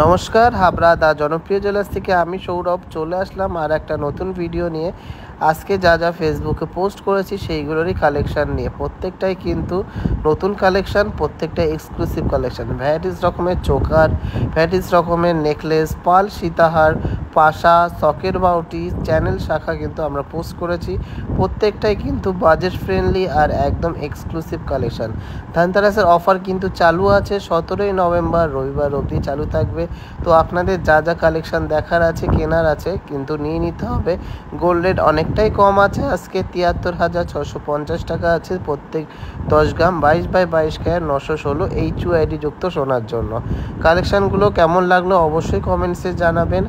নমস্কার, হাবড়া দা জনপ্রিয় জুয়েলার্স থেকে আমি সৌরভ চলে আসলাম আর একটা নতুন ভিডিও নিয়ে। আজকে যা যা ফেসবুকে পোস্ট করেছি সেইগুলোরই কালেকশান নিয়ে। প্রত্যেকটাই কিন্তু নতুন কালেকশান, প্রত্যেকটাই এক্সক্লুসিভ কালেকশান। ভ্যারাইটিস রকমের চোকার, ভ্যারাইটিস রকমের নেকলেস, পাল, সীতাহার, পাশা, সকের বাউটি, চ্যানেল শাখা কিন্তু আমরা পোস্ট করেছি। প্রত্যেকটাই কিন্তু বাজেট ফ্রেন্ডলি আর একদম এক্সক্লুসিভ কালেকশান। ধনতেরাসের অফার কিন্তু চালু আছে, 17ই নভেম্বর রবিবার অবধি চালু থাকবে। তো আপনাদের যা যা কালেকশান দেখার আছে, কেনার আছে, কিন্তু নিয়ে নিতে হবে। গোল্ড রেট অনেকটাই কম আছে, আজকে 73,650 টাকা আছে প্রত্যেক 10 গ্রাম 22/22 ক্যারেট 916 HUID যুক্ত সোনার জন্য। কালেকশানগুলো কেমন লাগলো অবশ্যই কমেন্টসে জানাবেন,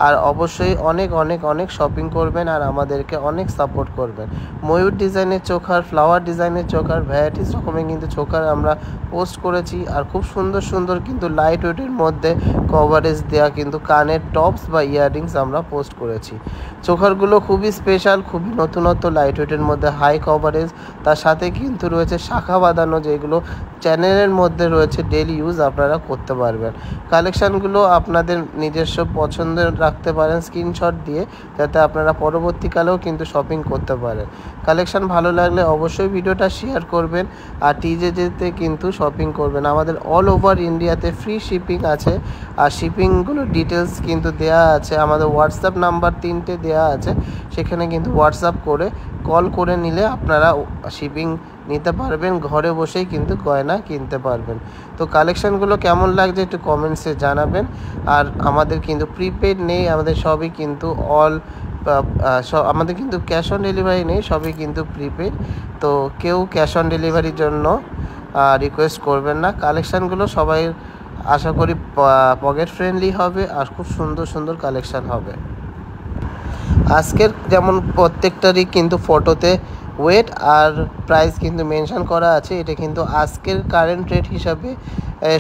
আর অবশ্যই অনেক অনেক অনেক শপিং করবেন আর আমাদেরকে অনেক সাপোর্ট করবেন। ময়ূর ডিজাইনের চোকার, ফ্লাওয়ার ডিজাইনের চোকার, ভ্যারাইটিস রকমের কিন্তু চোকার আমরা পোস্ট করেছি। আর খুব সুন্দর সুন্দর কিন্তু লাইট ওয়েটের মধ্যে কভারেজ দেওয়া কিন্তু কানের টপস বা ইয়াররিংস আমরা পোস্ট করেছি। চোকারগুলো খুবই স্পেশাল, খুবই নতুনত্ব, লাইট ওয়েটের মধ্যে হাই কভারেজ, তার সাথে কিন্তু রয়েছে শাখা বাঁধানো, যেগুলো চ্যানেলের মধ্যে রয়েছে, ডেলি ইউজ আপনারা করতে পারবেন। কালেকশানগুলো আপনাদের নিজস্ব পছন্দের রাখতে পারেন স্ক্রিনশট দিয়ে, যাতে আপনারা পরবর্তীকালেও কিন্তু শপিং করতে পারেন। কালেকশান ভালো লাগলে অবশ্যই ভিডিওটা শেয়ার করবেন আর টিজেজেতে কিন্তু শপিং করবেন। আমাদের অল ওভার ইন্ডিয়াতে ফ্রি শিপিং আছে, আর শিপিংগুলো ডিটেলস কিন্তু দেওয়া আছে। আমাদের হোয়াটসঅ্যাপ নাম্বার 3টে দেওয়া আছে, সেখানে কিন্তু হোয়াটসঅ্যাপ করে কল করে নিলে আপনারা শিপিং নিতে পারবেন, ঘরে বসেই কিন্তু গয়না কিনতে পারবেন। তো কালেকশানগুলো কেমন লাগছে একটু কমেন্টসে জানাবেন। আর আমাদের কিন্তু প্রিপেড নেই, আমাদের সবই কিন্তু আমাদের কিন্তু ক্যাশ অন ডেলিভারি নেই, সবই কিন্তু প্রিপেড। তো কেউ ক্যাশ অন ডেলিভারির জন্য রিকোয়েস্ট করবেন না। কালেকশানগুলো সবাই আশা করি পকেট ফ্রেন্ডলি হবে আর খুব সুন্দর সুন্দর কালেকশান হবে। আজকের যেমন প্রত্যেকটারই কিন্তু ফটোতে ওয়েট আর প্রাইস কিন্তু মেনশন করা আছে। এটা কিন্তু আজকের কারেন্ট রেট হিসাবে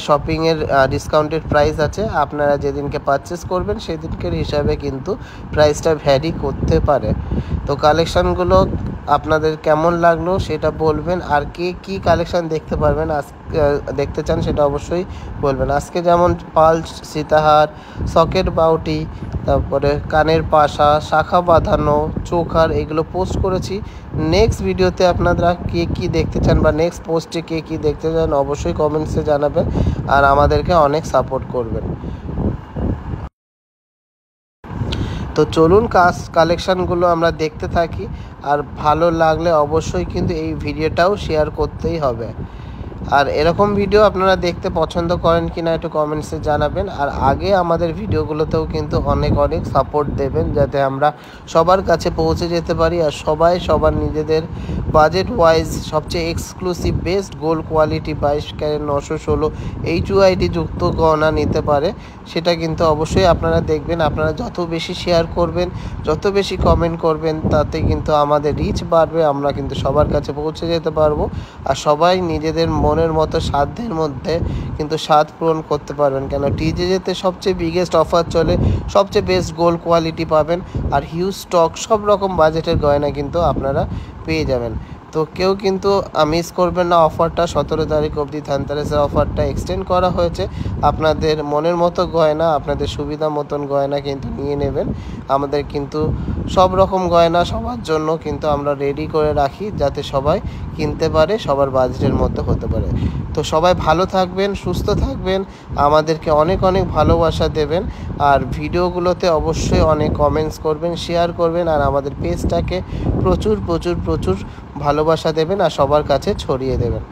শপিংয়ের ডিসকাউন্টেড প্রাইস আছে। আপনারা যেদিনকে পারচেস করবেন সেদিনকের হিসাবে কিন্তু প্রাইসটা ভ্যারি করতে পারে। তো কালেকশানগুলো আপনাদের কেমন লাগলো সেটা বলবেন, আর কে কী কালেকশান দেখতে পারবেন দেখতে চান সেটা অবশ্যই বলবেন। আজকে যেমন পাল, সীতাহার, সকেট বাউটি, তারপরে কানের পাশা, শাখা বাঁধানো, চোকার, এগুলো পোস্ট করেছি। নেক্সট ভিডিওতে আপনারা কে কী দেখতে চান বা নেক্সট পোস্টে কে কী দেখতে চান অবশ্যই কমেন্টসে জানাবেন আর আমাদেরকে অনেক সাপোর্ট করবেন। তো চলুন কালেকশানগুলো আমরা দেখতে থাকি, আর ভালো লাগলে অবশ্যই কিন্তু এই ভিডিওটাও শেয়ার করতেই হবে। আর এরকম ভিডিও আপনারা দেখতে পছন্দ করেন কি না একটু কমেন্টসে জানাবেন। আর আগে আমাদের ভিডিওগুলোতেও কিন্তু অনেক অনেক সাপোর্ট দেবেন, যাতে আমরা সবার কাছে পৌঁছে যেতে পারি আর সবাই সবার নিজেদের বাজেট ওয়াইজ সবচেয়ে exclusive best gold quality 22 carat 916 HUID যুক্ত গয়না নিতে পারে। সেটা কিন্তু অবশ্যই আপনারা দেখবেন। আপনারা যত বেশি শেয়ার করবেন, যত বেশি কমেন্ট করবেন, তাতে কিন্তু আমাদের রিচ বাড়বে, আমরা কিন্তু সবার কাছে পৌঁছে যেতে পারবো আর সবাই নিজেদের মনের মতো সাধ্যের মধ্যে কিন্তু স্বাদ পূরণ করতে পারবেন। কেন টিজেজেতে সবচেয়ে বিগেস্ট অফার চলে, সবচেয়ে বেস্ট গোল্ড কোয়ালিটি পাবেন আর হিউজ স্টক, সব রকম বাজেটের গয়না কিন্তু আপনারা পেয়ে যাবেন। তো কেউ কিন্তু মিস করবেন না অফারটা। 17 তারিখ অবধি ধনতেরাসের অফারটা এক্সটেন্ড করা হয়েছে। আপনাদের মনের মতো গয়না, আপনাদের সুবিধা মতন গয়না কিন্তু নিয়ে নেবেন। আমাদের কিন্তু সব রকম গয়না সবার জন্য কিন্তু আমরা রেডি করে রাখি, যাতে সবাই কিনতে পারে, সবার বাজেটের মধ্যে হতে পারে। তো সবাই ভালো থাকবেন, সুস্থ থাকবেন, আমাদেরকে অনেক অনেক ভালোবাসা দেবেন আর ভিডিওগুলোতে অবশ্যই অনেক কমেন্টস করবেন, শেয়ার করবেন আর আমাদের পেজটাকে প্রচুর প্রচুর প্রচুর ভালোবাসা দেবেন আর সবার কাছে ছড়িয়ে দেবেন।